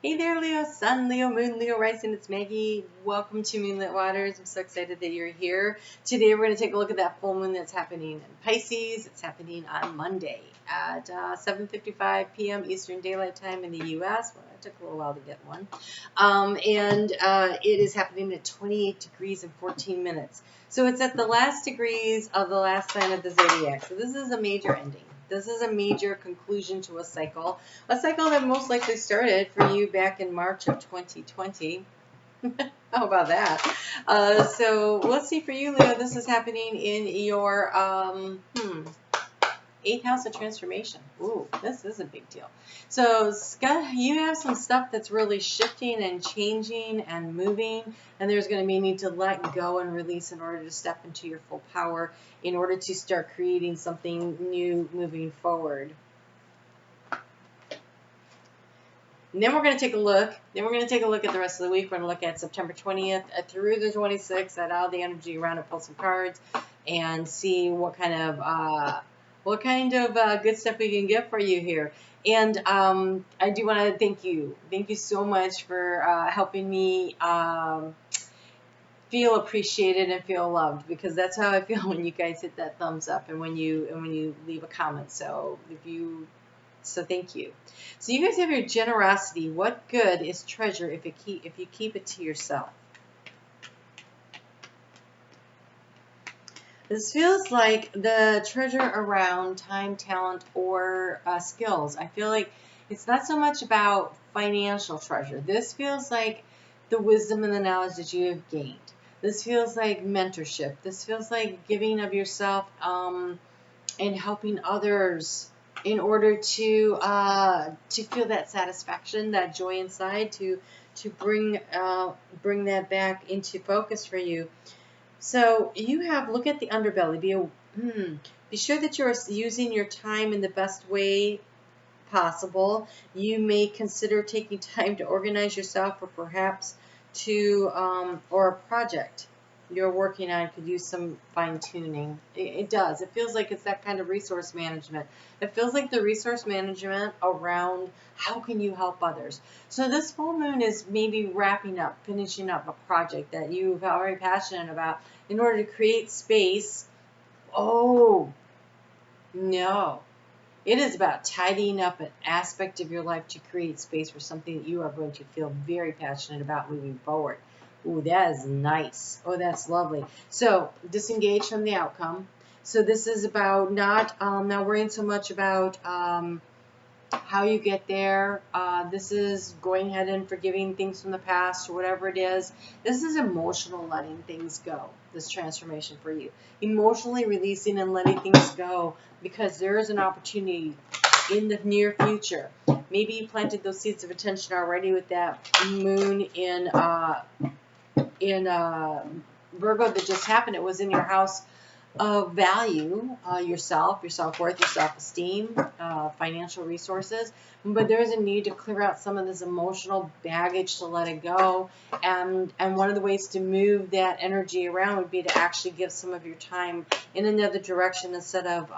Hey there, Leo Sun, Leo Moon, Leo Rising. It's Maggie. Welcome to Moonlit Waters. I'm so excited that you're here. Today we're going to take a look at that full moon that's happening in Pisces. It's happening on Monday at 7:55 p.m. Eastern Daylight Time in the U.S. Well, it took a little while to get one. It is happening at 28 degrees and 14 minutes. So it's at the last degrees of the last sign of the zodiac. So this is a major ending. This is a major conclusion to a cycle that most likely started for you back in March of 2020. How about that? So let's see for you, Leo. This is happening in your 8th house of transformation. Ooh, this is a big deal. So you have some stuff that's really shifting and changing and moving, and there's going to be a need to let go and release in order to step into your full power, in order to start creating something new moving forward. And then we're going to take a look. Then we're going to take a look at the rest of the week. We're going to look at September 20th through the 26th, at all the energy around it, pull some cards, and see what kind of good stuff we can get for you here. And I do want to thank you. Thank you so much for helping me feel appreciated and feel loved, because that's how I feel when you guys hit that thumbs up and when you leave a comment. So thank you. So you guys have your generosity. What good is treasure if you keep it to yourself? This feels like the treasure around time, talent, or skills. I feel like it's not so much about financial treasure. This feels like the wisdom and the knowledge that you have gained. This feels like mentorship. This feels like giving of yourself and helping others in order to feel that satisfaction, that joy inside, to bring that back into focus for you. So you have, look at the underbelly. Be sure that you're using your time in the best way possible. You may consider taking time to organize yourself, or perhaps or a project you're working on could use some fine tuning. It does. It feels like it's that kind of resource management. It feels like the resource management around how can you help others. So this full moon is maybe finishing up a project that you're very passionate about in order to create space. Oh, no. It is about tidying up an aspect of your life to create space for something that you are going to feel very passionate about moving forward. Ooh, that is nice. Oh, that's lovely. So disengage from the outcome. So this is about not worrying so much about how you get there. This is going ahead and forgiving things from the past or whatever it is. This is emotional letting things go, this transformation for you. Emotionally releasing and letting things go, because there is an opportunity in the near future. Maybe you planted those seeds of attention already with that moon in Virgo that just happened. It was in your house of value, your self-worth, your self-esteem, financial resources. But there's a need to clear out some of this emotional baggage, to let it go. And one of the ways to move that energy around would be to actually give some of your time in another direction, instead of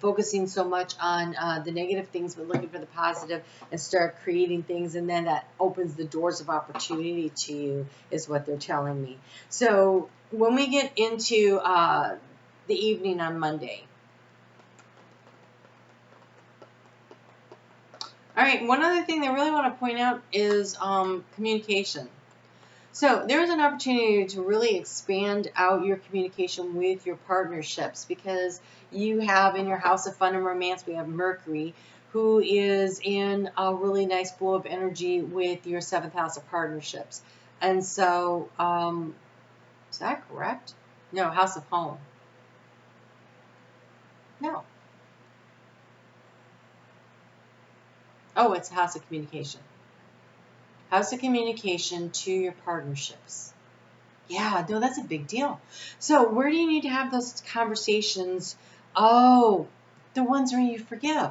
focusing so much on the negative things, but looking for the positive and start creating things, and then that opens the doors of opportunity to you, is what they're telling me. So when we get into the evening on Monday, all right, one other thing that I really want to point out is communication. So there's an opportunity to really expand out your communication with your partnerships, because you have in your house of fun and romance, we have Mercury, who is in a really nice flow of energy with your 7th house of partnerships. And so, is that correct? No, house of home. No. Oh, it's a house of communication. House of communication to your partnerships. Yeah, no, that's a big deal. So where do you need to have those conversations? Oh, the ones where you forgive.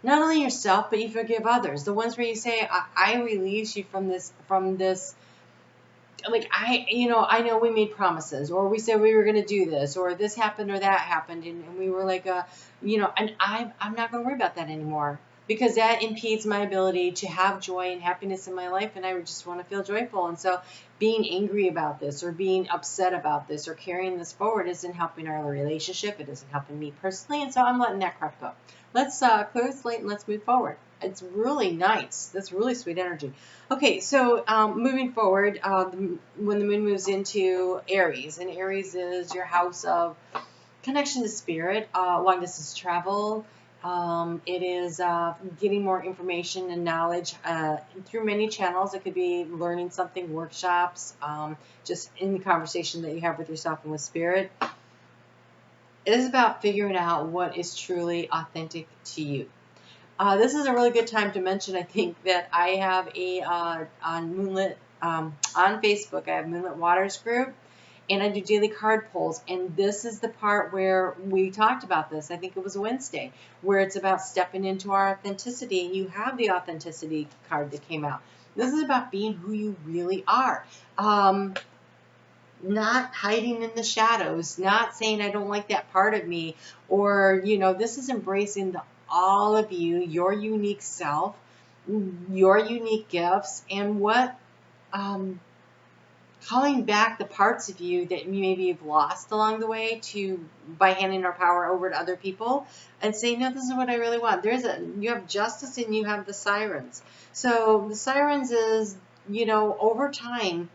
Not only yourself, but you forgive others. The ones where you say, I release you from this, like, I know we made promises, or we said we were going to do this, or this happened or that happened, and we were like, and I'm not going to worry about that anymore. because that impedes my ability to have joy and happiness in my life, and I just want to feel joyful. And so being angry about this or being upset about this or carrying this forward isn't helping our relationship. It isn't helping me personally, and so I'm letting that crap go. Let's clear the slate and let's move forward. It's really nice. That's really sweet energy. Okay, so moving forward, when the moon moves into Aries, and Aries is your house of connection to spirit, long distance travel. It is getting more information and knowledge through many channels. It could be learning something, workshops, just in the conversation that you have with yourself and with spirit. It is about figuring out what is truly authentic to you. This is a really good time to mention, I think, that I have a, on Moonlit, on Facebook, I have Moonlit Waters group, and I do daily card pulls, and this is the part where we talked about this. I think it was Wednesday, where it's about stepping into our authenticity, and you have the authenticity card that came out. This is about being who you really are. Not hiding in the shadows, not saying I don't like that part of me, or, this is embracing all of you, your unique self, your unique gifts, and what, calling back the parts of you that maybe you've lost along the way by handing our power over to other people and saying, no, this is what I really want. You have justice and you have the sirens. So the sirens is, over time,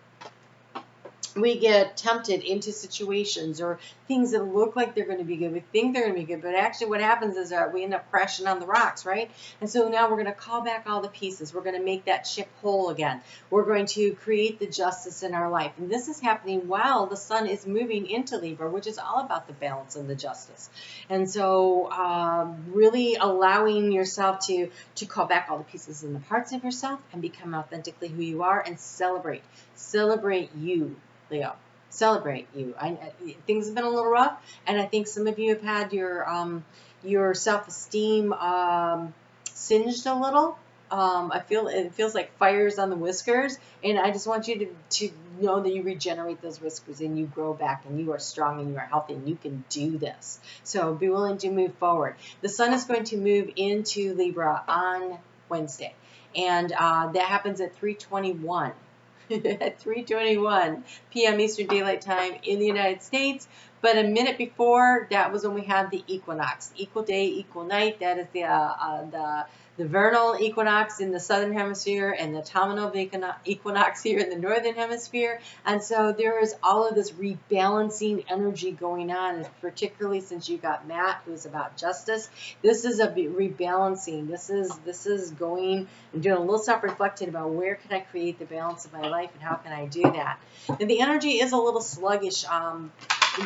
we get tempted into situations or things that look like they're going to be good. We think they're going to be good, but actually what happens is we end up crashing on the rocks, right? And so now we're going to call back all the pieces. We're going to make that ship whole again. We're going to create the justice in our life. And this is happening while the sun is moving into Libra, which is all about the balance and the justice. And so really allowing yourself to call back all the pieces and the parts of yourself and become authentically who you are and celebrate. Celebrate you, Leo. Celebrate you. Things have been a little rough, and I think some of you have had your self-esteem singed a little. It feels like fires on the whiskers, and I just want you to know that you regenerate those whiskers and you grow back and you are strong and you are healthy and you can do this. So be willing to move forward. The sun is going to move into Libra on Wednesday, and that happens at 3:21. At 3:21 p.m. Eastern Daylight Time in the United States. But a minute before, that was when we had the equinox. Equal day, equal night. That is the vernal equinox in the southern hemisphere and the autumnal equinox here in the northern hemisphere. And so there is all of this rebalancing energy going on, and particularly since you got Matt, who's about justice. This is a rebalancing. This is going and doing a little self-reflecting about where can I create the balance of my life and how can I do that. And the energy is a little sluggish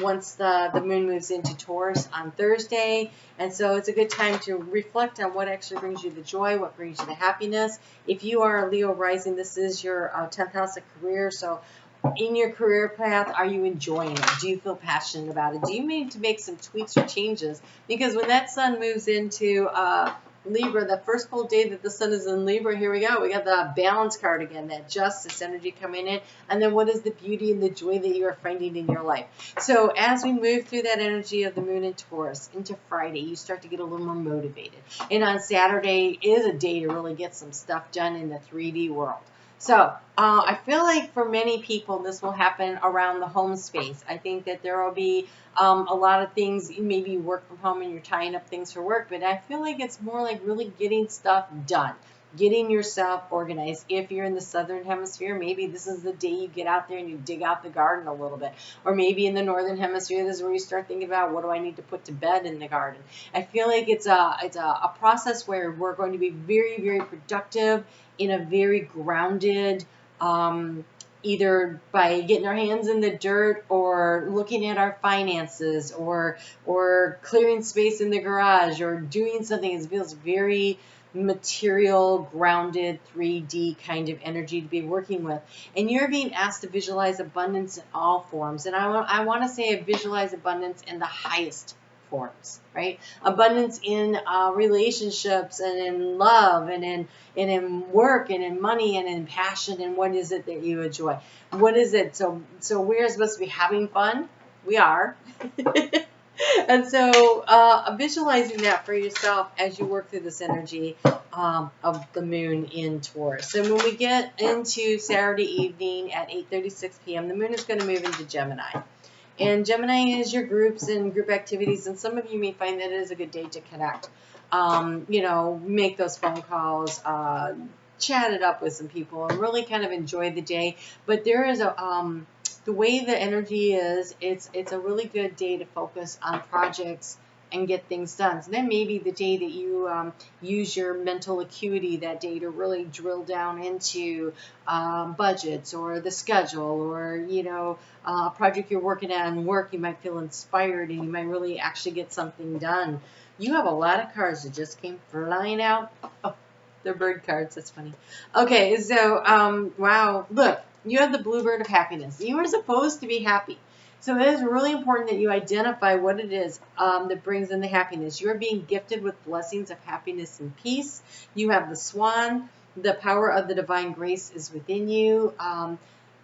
once the moon moves into Taurus on Thursday. And so it's a good time to reflect on what actually brings you the joy, what brings you the happiness. If you are a Leo rising, this is your 10th house of career. So in your career path, are you enjoying it? Do you feel passionate about it? Do you need to make some tweaks or changes? Because when that sun moves into Libra, the first full day that the sun is in Libra, here we go. We got the balance card again, that justice energy coming in. And then what is the beauty and the joy that you are finding in your life? So as we move through that energy of the moon in Taurus into Friday, you start to get a little more motivated. And on Saturday is a day to really get some stuff done in the 3D world. So I feel like for many people, this will happen around the home space. I think that there will be a lot of things, maybe you work from home and you're tying up things for work, but I feel like it's more like really getting stuff done, getting yourself organized. If you're in the southern hemisphere, maybe this is the day you get out there and you dig out the garden a little bit. Or maybe in the northern hemisphere, this is where you start thinking about what do I need to put to bed in the garden. I feel like it's a process where we're going to be very, very productive in a very grounded, either by getting our hands in the dirt or looking at our finances or clearing space in the garage or doing something that feels very material, grounded, 3D kind of energy to be working with. And you're being asked to visualize abundance in all forms. And I want to say visualize abundance in the highest forms, right? Abundance in relationships and in love and in work and in money and in passion. And what is it that you enjoy? What is it? So we're supposed to be having fun. We are. And so visualizing that for yourself as you work through this energy of the moon in Taurus. So when we get into Saturday evening at 8:36 p.m., the moon is going to move into Gemini. And Gemini is your groups and group activities, and some of you may find that it is a good day to connect. You know, make those phone calls, chat it up with some people, and really kind of enjoy the day. But there is a the way the energy is, it's a really good day to focus on projects and get things done. So that may be the day that you use your mental acuity that day to really drill down into budgets or the schedule, or, you know, a project you're working on work. You might feel inspired and you might really actually get something done. You have a lot of cards that just came flying out. Oh, they're bird cards. That's funny. Okay, so wow, look. You have the bluebird of happiness. You are supposed to be happy. So it is really important that you identify what it is that brings in the happiness. You are being gifted with blessings of happiness and peace. You have the swan. The power of the divine grace is within you.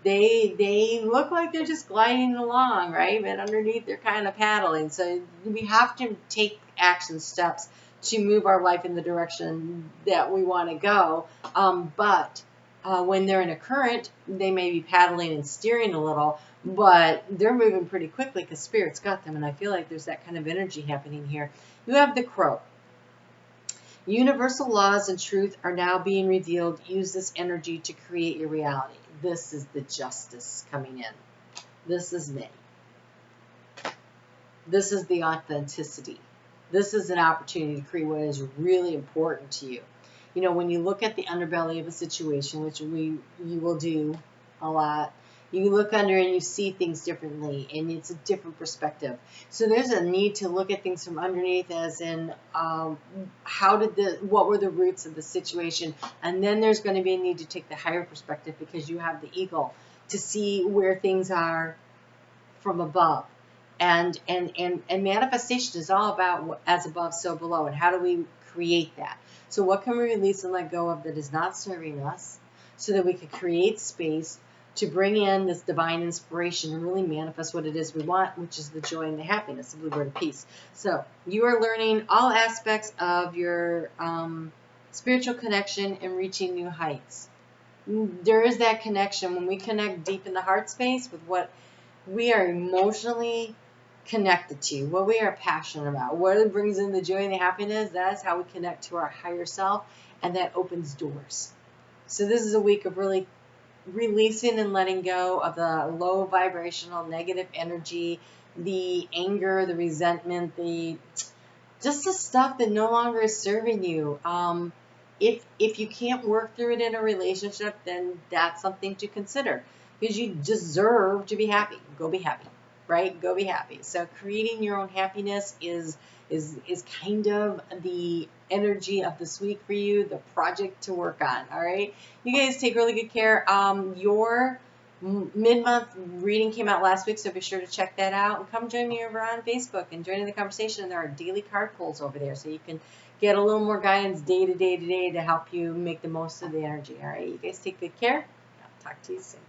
They look like they're just gliding along, right? But underneath they're kind of paddling. So we have to take action steps to move our life in the direction that we want to go. When they're in a current, they may be paddling and steering a little, but they're moving pretty quickly because Spirit's got them, and I feel like there's that kind of energy happening here. You have the crow. Universal laws and truth are now being revealed. Use this energy to create your reality. This is the justice coming in. This is me. This is the authenticity. This is an opportunity to create what is really important to you. You know, when you look at the underbelly of a situation, which you will do a lot, you look under and you see things differently, and it's a different perspective. So there's a need to look at things from underneath, as in what were the roots of the situation, and then there's going to be a need to take the higher perspective because you have the eagle to see where things are from above. And manifestation is all about as above, so below, and how do we create that? So what can we release and let go of that is not serving us, so that we can create space to bring in this divine inspiration and really manifest what it is we want, which is the joy and the happiness, the bluebird of peace. So you are learning all aspects of your spiritual connection and reaching new heights. There is that connection when we connect deep in the heart space with what we are emotionally connected to, what we are passionate about, what brings in the joy and the happiness. That's how we connect to our higher self, and that opens doors. So this is a week of really releasing and letting go of the low vibrational negative energy, the anger, the resentment, just the stuff that no longer is serving you. If you can't work through it in a relationship, then that's something to consider, because you deserve to be happy. Go be happy, right? Go be happy. So creating your own happiness is kind of the energy of this week for you, the project to work on. All right, you guys take really good care. Your mid-month reading came out last week, so be sure to check that out, and come join me over on Facebook and join in the conversation. There are daily card pulls over there, so you can get a little more guidance day to day to help you make the most of the energy. All right, you guys take good care. I'll talk to you soon.